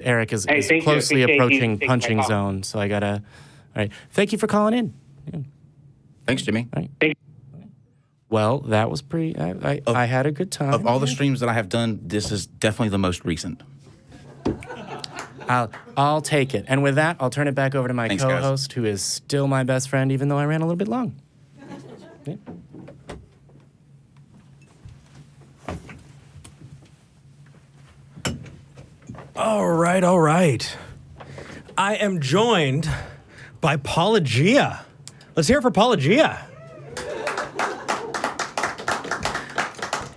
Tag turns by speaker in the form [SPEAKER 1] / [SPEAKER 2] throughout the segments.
[SPEAKER 1] Eric is
[SPEAKER 2] Hey,
[SPEAKER 1] closely approaching
[SPEAKER 2] taking my
[SPEAKER 1] punching
[SPEAKER 2] call.
[SPEAKER 1] zone, so I gotta. All right, thank you for calling in. Yeah.
[SPEAKER 3] Thanks, Jimmy.
[SPEAKER 1] All right. Well, that was pretty. I had a good time.
[SPEAKER 3] Of all the streams that I have done, this is definitely the most recent.
[SPEAKER 1] I'll take it. And with that, I'll turn it back over to my
[SPEAKER 3] Thanks,
[SPEAKER 1] co-host, who is still my best friend, even though I ran a little bit long. Yeah.
[SPEAKER 4] All right. I am joined by Paula Gia. Let's hear it for Paula Gia.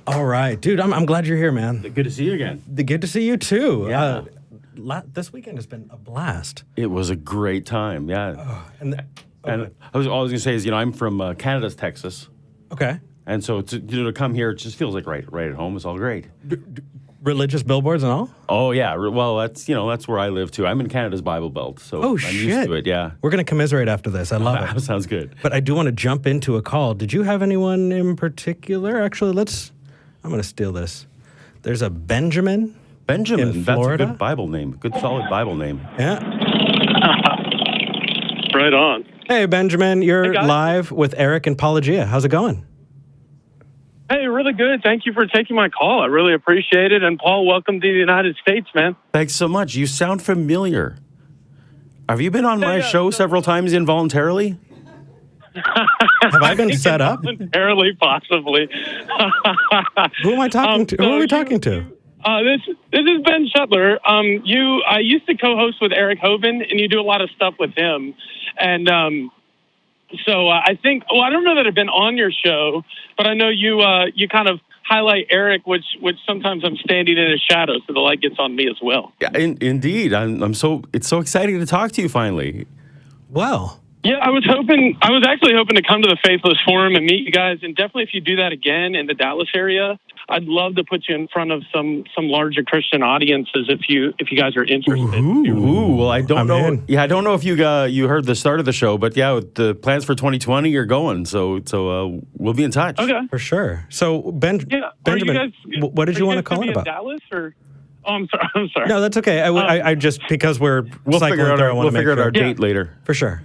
[SPEAKER 4] All right, dude, I'm glad you're here, man.
[SPEAKER 5] Good to see you again.
[SPEAKER 4] Good to see you, too.
[SPEAKER 5] Yeah.
[SPEAKER 4] This weekend has been a blast.
[SPEAKER 5] It was a great time, yeah.
[SPEAKER 4] And
[SPEAKER 5] all I was going to say is, I'm from Canada's Texas.
[SPEAKER 4] okay.
[SPEAKER 5] And so to come here, it just feels like right at home. It's all great.
[SPEAKER 4] Religious billboards and all?
[SPEAKER 5] Oh, yeah. Well, that's where I live, too. I'm in Canada's Bible Belt, so I'm used to it, yeah.
[SPEAKER 4] We're going to commiserate after this. I love
[SPEAKER 5] That
[SPEAKER 4] it.
[SPEAKER 5] sounds good.
[SPEAKER 4] But I do want to jump into a call. Did you have anyone in particular? Actually, I'm going to steal this. There's a Benjamin.
[SPEAKER 5] Benjamin,
[SPEAKER 4] In
[SPEAKER 5] that's a
[SPEAKER 4] Florida?
[SPEAKER 5] good Bible name. Good, solid Bible name.
[SPEAKER 4] Yeah.
[SPEAKER 6] Right on.
[SPEAKER 4] Hey, Benjamin, you're
[SPEAKER 6] Hey, guys.
[SPEAKER 4] live with Eric and Paula Gia. How's it going?
[SPEAKER 6] Hey, really good. Thank you for taking my call. I really appreciate it. And Paul, welcome to the United States, man.
[SPEAKER 5] Thanks so much. You sound familiar. Have you been on my show several times involuntarily?
[SPEAKER 4] Have I been set up?
[SPEAKER 6] Voluntarily, possibly.
[SPEAKER 4] Who am I talking to? Who are we talking to?
[SPEAKER 6] This is Ben Shetler. I used to co-host with Eric Hovind, and you do a lot of stuff with him. And so I think, I don't know that I've been on your show, but I know you kind of highlight Eric, which sometimes I'm standing in his shadow, so the light gets on me as well.
[SPEAKER 5] Yeah, indeed. It's so exciting to talk to you finally.
[SPEAKER 4] Well,
[SPEAKER 6] Yeah, I was actually hoping to come to the Faithless Forum and meet you guys, and definitely if you do that again in the Dallas area, I'd love to put you in front of some larger Christian audiences if you guys are interested.
[SPEAKER 5] Ooh, well, I don't
[SPEAKER 4] I'm
[SPEAKER 5] know.
[SPEAKER 4] in.
[SPEAKER 5] Yeah, I don't know if you heard the start of the show, but yeah, the plans for 2020 are going. So we'll be in touch.
[SPEAKER 6] Okay.
[SPEAKER 4] for sure. So,
[SPEAKER 6] Yeah.
[SPEAKER 4] Benjamin,
[SPEAKER 6] Are you guys,
[SPEAKER 4] what did you want to
[SPEAKER 6] guys
[SPEAKER 4] call
[SPEAKER 6] gonna
[SPEAKER 4] in
[SPEAKER 6] be
[SPEAKER 4] about?
[SPEAKER 6] Dallas or? Oh, I'm sorry.
[SPEAKER 4] No, that's okay. I just, because we're
[SPEAKER 5] We'll
[SPEAKER 4] cycling
[SPEAKER 5] figure out
[SPEAKER 4] through, I want to make
[SPEAKER 5] figure out
[SPEAKER 4] sure.
[SPEAKER 5] our date later.
[SPEAKER 4] For sure.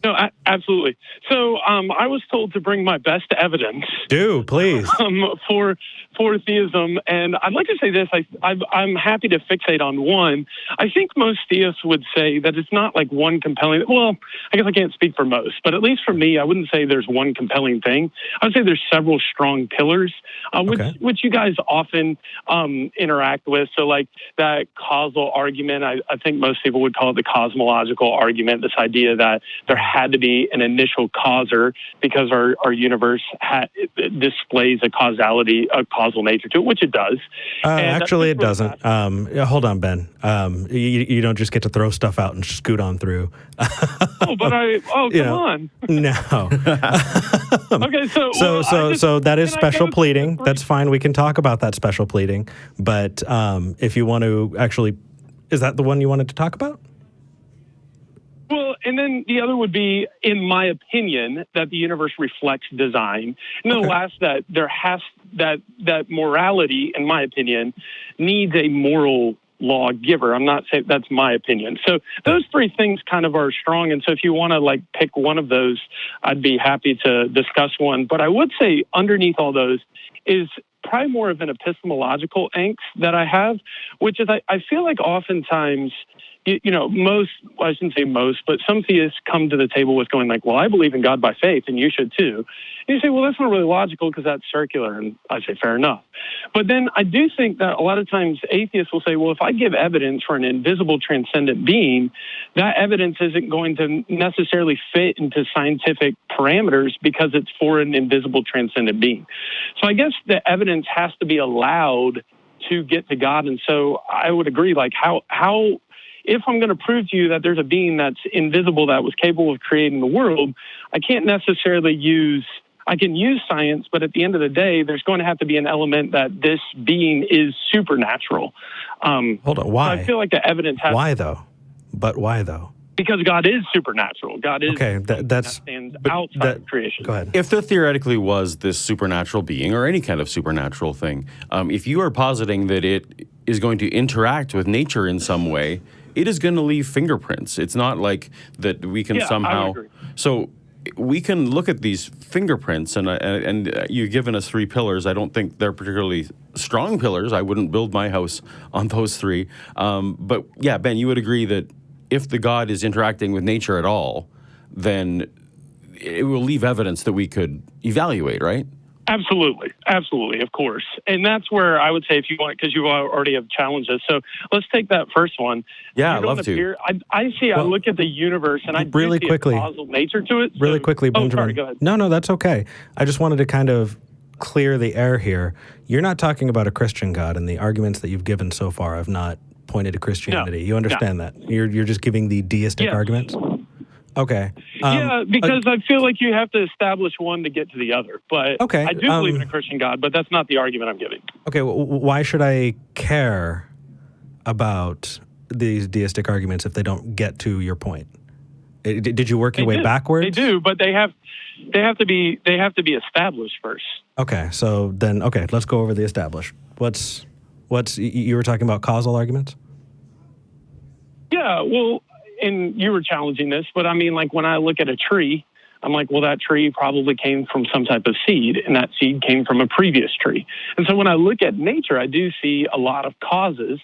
[SPEAKER 6] No, absolutely. So I was told to bring my best evidence
[SPEAKER 4] Do, please.
[SPEAKER 6] for theism, and I'd like to say this. I'm happy to fixate on one. I think most theists would say that it's not like one compelling. Well, I guess I can't speak for most, but at least for me, I wouldn't say there's one compelling thing. I would say there's several strong pillars, which you guys often interact with. So, like that causal argument, I think most people would call it the cosmological argument. This idea that there had to be an initial causer because our universe displays a causal nature to it, which it does.
[SPEAKER 4] Actually, it doesn't. Hold on, Ben. You don't just get to throw stuff out and scoot on through.
[SPEAKER 6] Come on.
[SPEAKER 4] No.
[SPEAKER 6] Okay,
[SPEAKER 4] So that is
[SPEAKER 6] can I
[SPEAKER 4] special
[SPEAKER 6] go
[SPEAKER 4] pleading.
[SPEAKER 6] through-
[SPEAKER 4] That's fine. We can talk about that special pleading. But if you want to actually, is that the one you wanted to talk about?
[SPEAKER 6] Well, and then the other would be, in my opinion, that the universe reflects design. And then the last, that there has that morality, in my opinion, needs a moral lawgiver. I'm not saying that's my opinion. So those three things kind of are strong. And so if you want to pick one of those, I'd be happy to discuss one. But I would say underneath all those is probably more of an epistemological angst that I have, which is I feel like oftentimes, I shouldn't say most, but some theists come to the table with going well, I believe in God by faith, and you should too. And you say, well, that's not really logical because that's circular. And I say, fair enough. But then I do think that a lot of times atheists will say, well, if I give evidence for an invisible transcendent being, that evidence isn't going to necessarily fit into scientific parameters because it's for an invisible transcendent being. So I guess the evidence has to be allowed to get to God. And so I would agree, how if I'm going to prove to you that there's a being that's invisible that was capable of creating the world, I can't necessarily I can use science, but at the end of the day, there's going to have to be an element that this being is supernatural.
[SPEAKER 4] Hold on, why?
[SPEAKER 6] So I feel like the evidence has...
[SPEAKER 4] Why though? But why though?
[SPEAKER 6] Because God is supernatural. God is
[SPEAKER 4] okay.
[SPEAKER 6] that stands outside of creation.
[SPEAKER 4] Go ahead.
[SPEAKER 5] If there theoretically was this supernatural being or any kind of supernatural thing, if you are positing that it is going to interact with nature in some way, it is going to leave fingerprints. It's not like that we can
[SPEAKER 6] Yeah, I
[SPEAKER 5] somehow.
[SPEAKER 6] would agree.
[SPEAKER 5] So we can look at these fingerprints, and you've given us 3 pillars. I don't think they're particularly strong pillars. I wouldn't build my house on those 3. But yeah, Ben, you would agree that if the God is interacting with nature at all, then it will leave evidence that we could evaluate, right?
[SPEAKER 6] Absolutely. Absolutely. Of course. And that's where I would say, if you want, because you already have challenged us. So let's take that first one.
[SPEAKER 5] Yeah,
[SPEAKER 6] You
[SPEAKER 5] I'd
[SPEAKER 6] don't
[SPEAKER 5] love to.
[SPEAKER 6] appear- I look at the universe and I do
[SPEAKER 4] really
[SPEAKER 6] see
[SPEAKER 4] quickly.
[SPEAKER 6] a causal nature to it.
[SPEAKER 4] Really
[SPEAKER 6] So-
[SPEAKER 4] quickly,
[SPEAKER 6] Oh,
[SPEAKER 4] Benjamin.
[SPEAKER 6] sorry, go ahead.
[SPEAKER 4] No, that's okay. I just wanted to kind of clear the air here. You're not talking about a Christian God, and the arguments that you've given so far have not pointed to Christianity. You understand that? You're just giving the deistic
[SPEAKER 6] Yes.
[SPEAKER 4] arguments? Okay.
[SPEAKER 6] Yeah, because I feel like you have to establish one to get to the other. But
[SPEAKER 4] Okay,
[SPEAKER 6] I do believe in a Christian God, but that's not the argument I'm giving.
[SPEAKER 4] Okay, why should I care about these deistic arguments if they don't get to your point? Did you work your way backwards?
[SPEAKER 6] They do, but they have to be established first.
[SPEAKER 4] Okay, so then let's go over the established. What's you were talking about causal arguments?
[SPEAKER 6] Yeah, well, and you were challenging this, but I mean, like when I look at a tree, I'm like, well, that tree probably came from some type of seed, and that seed came from a previous tree. And so when I look at nature, I do see a lot of causes.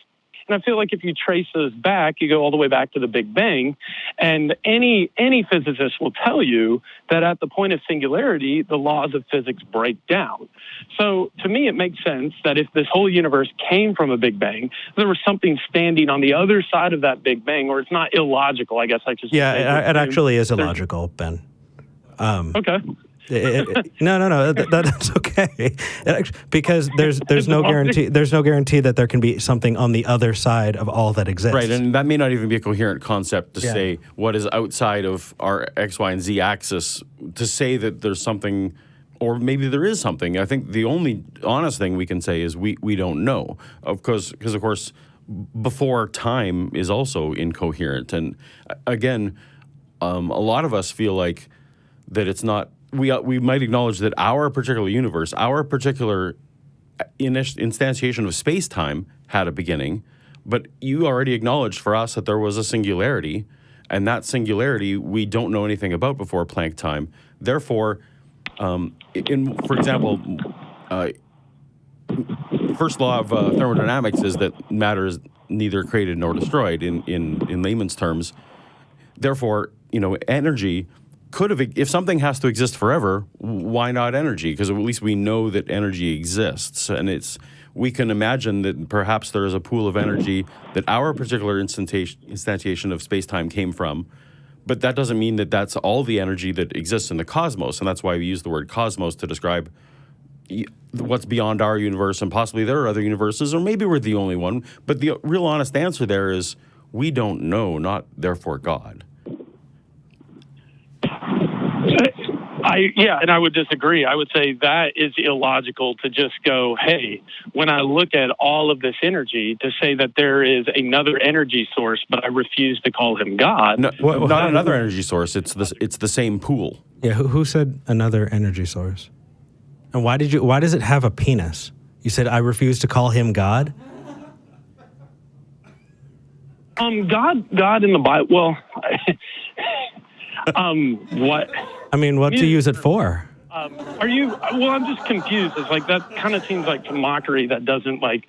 [SPEAKER 6] And I feel like if you trace those back, you go all the way back to the Big Bang. And any physicist will tell you that at the point of singularity, the laws of physics break down. So to me, it makes sense that if this whole universe came from a Big Bang, there was something standing on the other side of that Big Bang, or it's not illogical, I guess I just
[SPEAKER 4] Yeah, it actually is illogical, Ben.
[SPEAKER 6] Okay.
[SPEAKER 4] No, that's okay. Because there's no guarantee. There's no guarantee that there can be something on the other side of all that exists.
[SPEAKER 5] Right, and that may not even be a coherent concept to
[SPEAKER 4] Yeah.
[SPEAKER 5] say what is outside of our X, Y, and Z axis, to say that there's something, or maybe there is something. I think the only honest thing we can say is we don't know. Because of course, before time is also incoherent. And again, a lot of us feel like that it's not, we might acknowledge that our particular universe, our particular instantiation of space-time had a beginning, but you already acknowledged for us that there was a singularity, and that singularity we don't know anything about before Planck time. Therefore, for example, first law of thermodynamics is that matter is neither created nor destroyed in layman's terms. Therefore, energy could have, if something has to exist forever, why not energy? Because at least we know that energy exists, and we can imagine that perhaps there is a pool of energy that our particular instantiation of space-time came from, but that doesn't mean that that's all the energy that exists in the cosmos, and that's why we use the word cosmos to describe what's beyond our universe, and possibly there are other universes, or maybe we're the only one. But the real honest answer there is we don't know, not therefore God.
[SPEAKER 6] And I would disagree. I would say that is illogical to just go, hey, when I look at all of this energy, to say that there is another energy source, but I refuse to call him God.
[SPEAKER 5] No, not another energy source. It's the same pool.
[SPEAKER 4] Yeah, who said another energy source? And why does it have a penis? You said I refuse to call him God?
[SPEAKER 6] God in the Bible. Well, what?
[SPEAKER 4] I mean, what do you use it for?
[SPEAKER 6] Are you? Well, I'm just confused. It's like that kind of seems like some mockery that doesn't like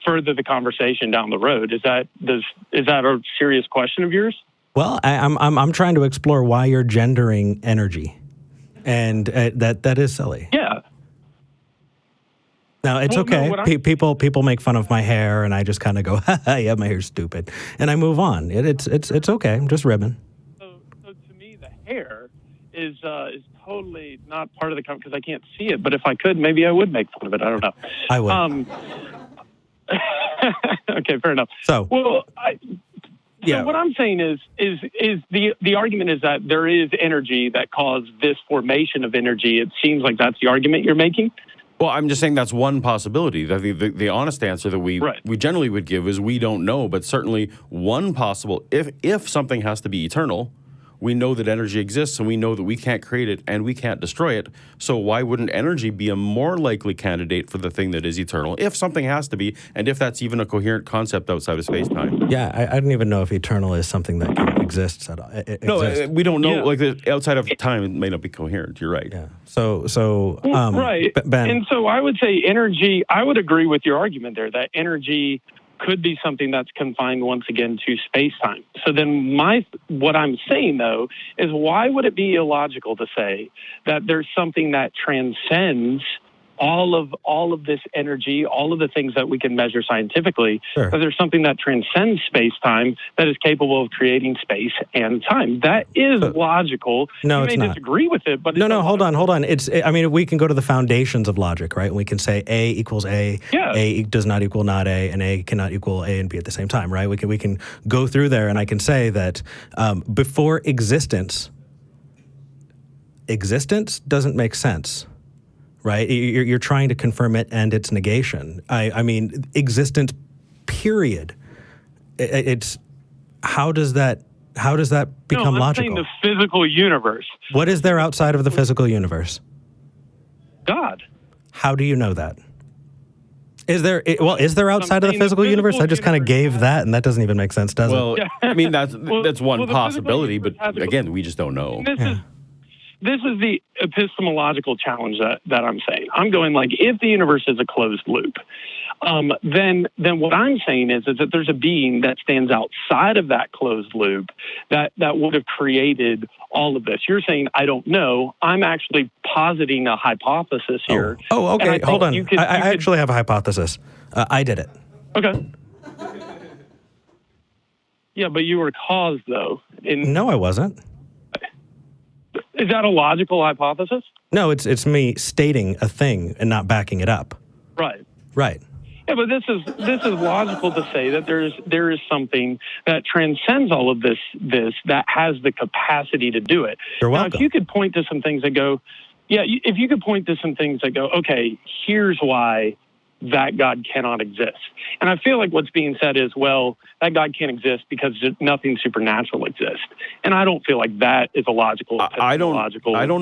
[SPEAKER 6] further the conversation down the road. Is that a serious question of yours?
[SPEAKER 4] Well, I'm trying to explore why you're gendering energy, and that is silly.
[SPEAKER 6] Yeah.
[SPEAKER 4] No, it's
[SPEAKER 6] Well, no,
[SPEAKER 4] okay.
[SPEAKER 6] what I-
[SPEAKER 4] People make fun of my hair, and I just kind of go, yeah, my hair's stupid, and I move on. It's okay. I'm just ribbing.
[SPEAKER 6] So to me, the hair is totally not part of the because I can't see it. But if I could, maybe I would make fun of it. I don't know.
[SPEAKER 4] I would.
[SPEAKER 6] Okay, fair enough.
[SPEAKER 4] So,
[SPEAKER 6] well,
[SPEAKER 4] yeah.
[SPEAKER 6] So what I'm saying is the argument is that there is energy that caused this formation of energy. It seems like that's the argument you're making.
[SPEAKER 5] Well, I'm just saying that's one possibility. The honest answer that we generally would give is we don't know, but certainly one possible, if something has to be eternal, we know that energy exists, and we know that we can't create it and we can't destroy it. So why wouldn't energy be a more likely candidate for the thing that is eternal, if something has to be, and if that's even a coherent concept outside of space-time?
[SPEAKER 4] Yeah, I don't even know if eternal is something that exists at all.
[SPEAKER 5] No, we don't know.
[SPEAKER 6] Yeah.
[SPEAKER 5] Like outside of time, it may not be coherent. You're right.
[SPEAKER 4] Yeah. So
[SPEAKER 6] Right.
[SPEAKER 4] Ben.
[SPEAKER 6] And so I would say energy, I would agree with your argument there that energy could be something that's confined once again to space-time. So then what I'm saying though is why would it be illogical to say that there's something that transcends all of this energy, all of the things that we can measure scientifically,
[SPEAKER 4] Sure.
[SPEAKER 6] that there's something that transcends space-time that is capable of creating space and time. That is logical.
[SPEAKER 4] No,
[SPEAKER 6] you
[SPEAKER 4] it's
[SPEAKER 6] may
[SPEAKER 4] not.
[SPEAKER 6] disagree with it, but
[SPEAKER 4] No, hold on. I mean, we can go to the foundations of logic, right? And we can say A equals A,
[SPEAKER 6] Yeah.
[SPEAKER 4] A does not equal not A, and A cannot equal A and B at the same time, right? We can go through there, and I can say that before existence doesn't make sense. Right, you're trying to confirm it and its negation. I mean, existence, period. It's how does that become
[SPEAKER 6] I'm
[SPEAKER 4] logical?
[SPEAKER 6] saying the physical universe.
[SPEAKER 4] What is there outside of the physical universe?
[SPEAKER 6] God.
[SPEAKER 4] How do you know that? Is there outside of the
[SPEAKER 6] saying
[SPEAKER 4] physical
[SPEAKER 6] the
[SPEAKER 4] universe? I just kind of
[SPEAKER 6] universe
[SPEAKER 4] gave that, and that doesn't even make sense, does it?
[SPEAKER 5] Well, I mean, that's
[SPEAKER 6] Well,
[SPEAKER 5] one
[SPEAKER 6] well, the physical
[SPEAKER 5] possibility, but
[SPEAKER 6] universe has a-
[SPEAKER 5] again, we just don't know.
[SPEAKER 6] This is the epistemological challenge that I'm saying. I'm going like, if the universe is a closed loop, then what I'm saying is that there's a being that stands outside of that closed loop that would have created all of this. You're saying, I don't know. I'm actually positing a hypothesis here.
[SPEAKER 4] Oh,
[SPEAKER 6] And I
[SPEAKER 4] okay.
[SPEAKER 6] think
[SPEAKER 4] Hold on.
[SPEAKER 6] you could-
[SPEAKER 4] I
[SPEAKER 6] you could-
[SPEAKER 4] actually have a hypothesis. I did it.
[SPEAKER 6] Okay. Yeah, but you were caused, though.
[SPEAKER 4] No, I wasn't.
[SPEAKER 6] Is that a logical hypothesis?
[SPEAKER 4] No, it's me stating a thing and not backing it up.
[SPEAKER 6] Right.
[SPEAKER 4] Right.
[SPEAKER 6] Yeah, but this is logical to say that there is something that transcends all of this that has the capacity to do it.
[SPEAKER 4] You're
[SPEAKER 6] Now,
[SPEAKER 4] welcome.
[SPEAKER 6] if you could point to some things that go, if you could point to some things that go, okay, here's why that God cannot exist. And I feel like what's being said is, well, that God can't exist because nothing supernatural exists. And I don't feel like that is a logical.
[SPEAKER 5] I don't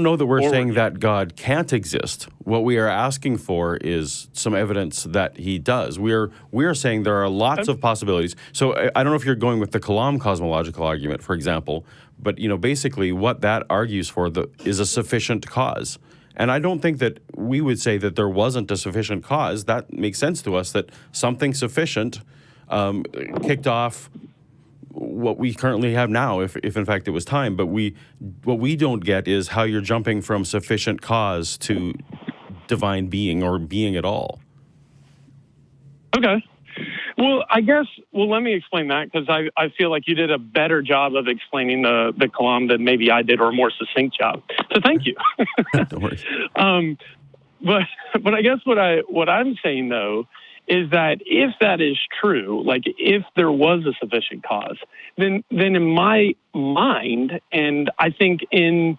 [SPEAKER 5] know that we're
[SPEAKER 6] forward.
[SPEAKER 5] saying that God can't exist. What we are asking for is some evidence that he does. We're saying there are lots of possibilities. So I don't know if you're going with the Kalam cosmological argument, for example, but basically what that argues for is a sufficient cause. And I don't think that we would say that there wasn't a sufficient cause. That makes sense to us, that something sufficient kicked off what we currently have now, if in fact it was time. But what we don't get is how you're jumping from sufficient cause to divine being or being at all.
[SPEAKER 6] Okay. Well, let me explain that, because I feel like you did a better job of explaining the Kalam than maybe I did, or a more succinct job. So thank you.
[SPEAKER 5] Don't worry.
[SPEAKER 6] But I guess what I'm saying, though, is that if that is true, like if there was a sufficient cause, then in my mind, and I think in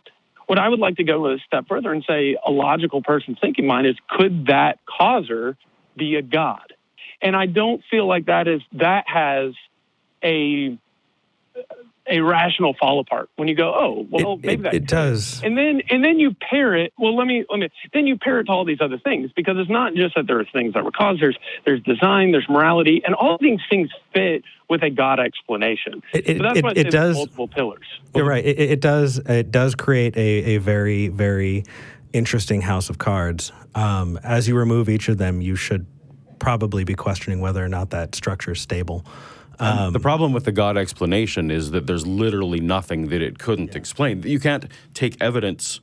[SPEAKER 6] what I would like to go a step further and say a logical person's thinking mind is, could that causer be a God? And I don't feel like that has a rational fall apart when you go, oh, well, maybe that
[SPEAKER 4] it does.
[SPEAKER 6] And then you pair it. Well, then you pair it to all these other things, because it's not just that there are things that were caused. There's design, there's morality, and all of these things fit with a God explanation. So that's why I say
[SPEAKER 4] it does.
[SPEAKER 6] multiple pillars.
[SPEAKER 4] You're right. It does create a very, very interesting house of cards. As you remove each of them, you should probably be questioning whether or not that structure is stable.
[SPEAKER 5] The problem with the God explanation is that there's literally nothing that it couldn't explain. You can't take evidence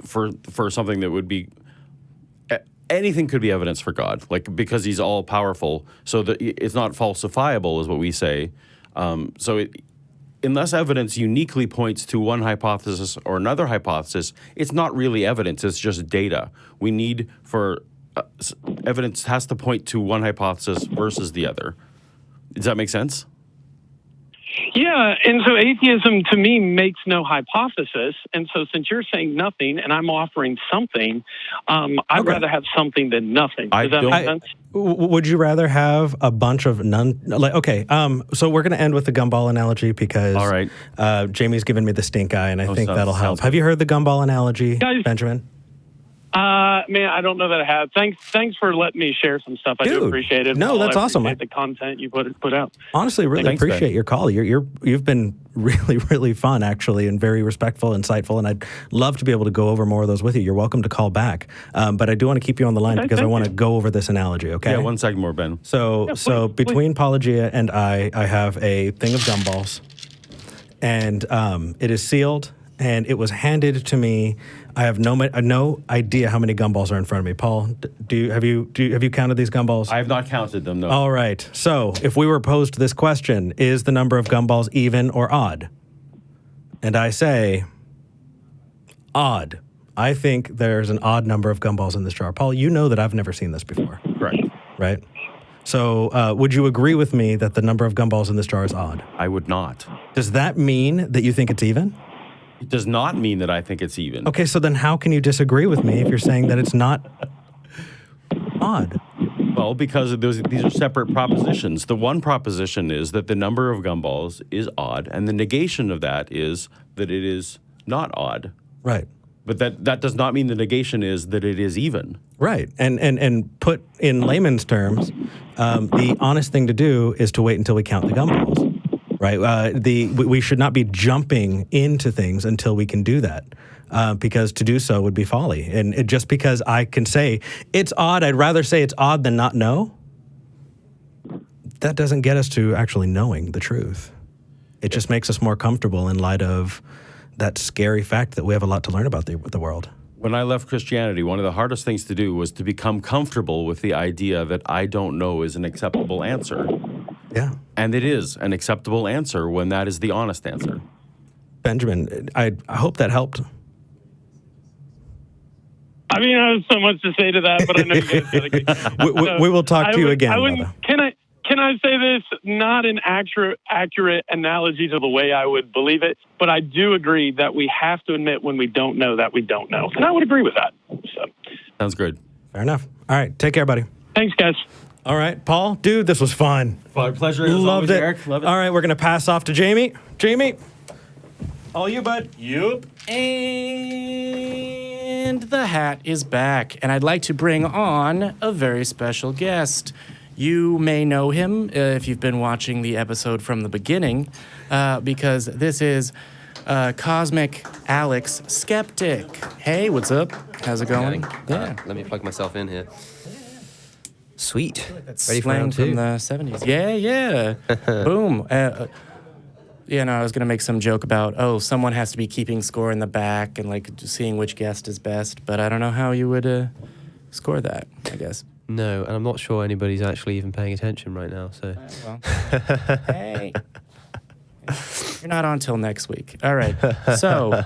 [SPEAKER 5] for something that would be anything could be evidence for God, like, because he's all powerful. So that it's not falsifiable, is what we say. Unless evidence uniquely points to one hypothesis or another hypothesis, it's not really evidence. It's just data. We need evidence has to point to one hypothesis versus the other. Does that make sense?
[SPEAKER 6] Yeah, and so atheism to me makes no hypothesis, and so since you're saying nothing and I'm offering something, I'd rather have something than nothing. Does that make sense?
[SPEAKER 4] Would you rather have a bunch of none? Like, okay, so we're going to end with the gumball analogy because
[SPEAKER 5] All right.
[SPEAKER 4] Jamie's given me the stink eye, and I think that'll help.
[SPEAKER 5] sounds
[SPEAKER 4] Have you heard the gumball analogy,
[SPEAKER 6] Guys,
[SPEAKER 4] Benjamin?
[SPEAKER 6] Man, I don't know that I have. Thanks for letting me share some stuff. I do
[SPEAKER 4] Dude,
[SPEAKER 6] appreciate it.
[SPEAKER 4] no,
[SPEAKER 6] Paul.
[SPEAKER 4] that's
[SPEAKER 6] I
[SPEAKER 4] awesome.
[SPEAKER 6] appreciate the content you put out.
[SPEAKER 4] Honestly, really
[SPEAKER 5] Thanks,
[SPEAKER 4] appreciate
[SPEAKER 5] Ben.
[SPEAKER 4] your call. You've been really, really fun, actually, and very respectful, insightful, and I'd love to be able to go over more of those with you. You're welcome to call back, but I do want to keep you on the line because I
[SPEAKER 6] thank
[SPEAKER 4] want to
[SPEAKER 6] you.
[SPEAKER 4] go over this analogy. Okay.
[SPEAKER 5] Yeah, 1 second more, Ben.
[SPEAKER 4] So,
[SPEAKER 6] please.
[SPEAKER 4] between Paulogia and I have a thing of gumballs, and it is sealed, and it was handed to me. I have no idea how many gumballs are in front of me. Paul, have you counted these gumballs?
[SPEAKER 5] I have not counted them, no.
[SPEAKER 4] All right. So, if we were posed this question, is the number of gumballs even or odd? And I say, odd. I think there's an odd number of gumballs in this jar. Paul, you know that I've never seen this before,
[SPEAKER 5] Correct.
[SPEAKER 4] right? So, would you agree with me that the number of gumballs in this jar is odd?
[SPEAKER 5] I would not.
[SPEAKER 4] Does that mean that you think it's even?
[SPEAKER 5] It does not mean that I think it's even.
[SPEAKER 4] Okay, so then how can you disagree with me if you're saying that it's not odd?
[SPEAKER 5] Well, because of these are separate propositions. The one proposition is that the number of gumballs is odd, and the negation of that is that it is not odd.
[SPEAKER 4] Right.
[SPEAKER 5] But that does not mean the negation is that it is even.
[SPEAKER 4] Right. And put in layman's terms, the honest thing to do is to wait until we count the gumballs. Right. We should not be jumping into things until we can do that, because to do so would be folly. And just because I can say it's odd, I'd rather say it's odd than not know. That doesn't get us to actually knowing the truth. It just makes us more comfortable in light of that scary fact that we have a lot to learn about the world.
[SPEAKER 5] When I left Christianity, one of the hardest things to do was to become comfortable with the idea that I don't know is an acceptable answer.
[SPEAKER 4] Yeah.
[SPEAKER 5] And it is an acceptable answer when that is the honest answer.
[SPEAKER 4] Benjamin, I hope that helped.
[SPEAKER 6] I mean, I have so much to say to that, but I know you guys got to
[SPEAKER 4] We will talk to you again, brother.
[SPEAKER 6] Can I say this? Not an accurate analogy to the way I would believe it, but I do agree that we have to admit when we don't know that we don't know. And I would agree with that. So.
[SPEAKER 5] Sounds good.
[SPEAKER 4] Fair enough. All right. Take care, buddy.
[SPEAKER 6] Thanks, guys.
[SPEAKER 4] All right, Paul, dude, this was fun.
[SPEAKER 5] Pleasure. As
[SPEAKER 4] Loved
[SPEAKER 5] always,
[SPEAKER 4] it.
[SPEAKER 5] Eric. Love it.
[SPEAKER 4] All right, we're going to pass off to Jamie. Jamie, all you, bud.
[SPEAKER 1] Yup. And the hat is back. And I'd like to bring on a very special guest. You may know him if you've been watching the episode from the beginning, because this is Cosmic Alex Skeptic. Hey, what's up? How's it going? Yeah.
[SPEAKER 2] Let me plug myself in here. Sweet.
[SPEAKER 1] That's
[SPEAKER 2] Ready for
[SPEAKER 1] slang
[SPEAKER 2] round
[SPEAKER 1] from
[SPEAKER 2] two?
[SPEAKER 1] the 70s. Yeah. Boom. I was going to make some joke about, someone has to be keeping score in the back and like seeing which guest is best, but I don't know how you would score that, I guess.
[SPEAKER 2] No, and I'm not sure anybody's actually even paying attention right now, so.
[SPEAKER 1] Well, hey. You're not on till next week. All right. So,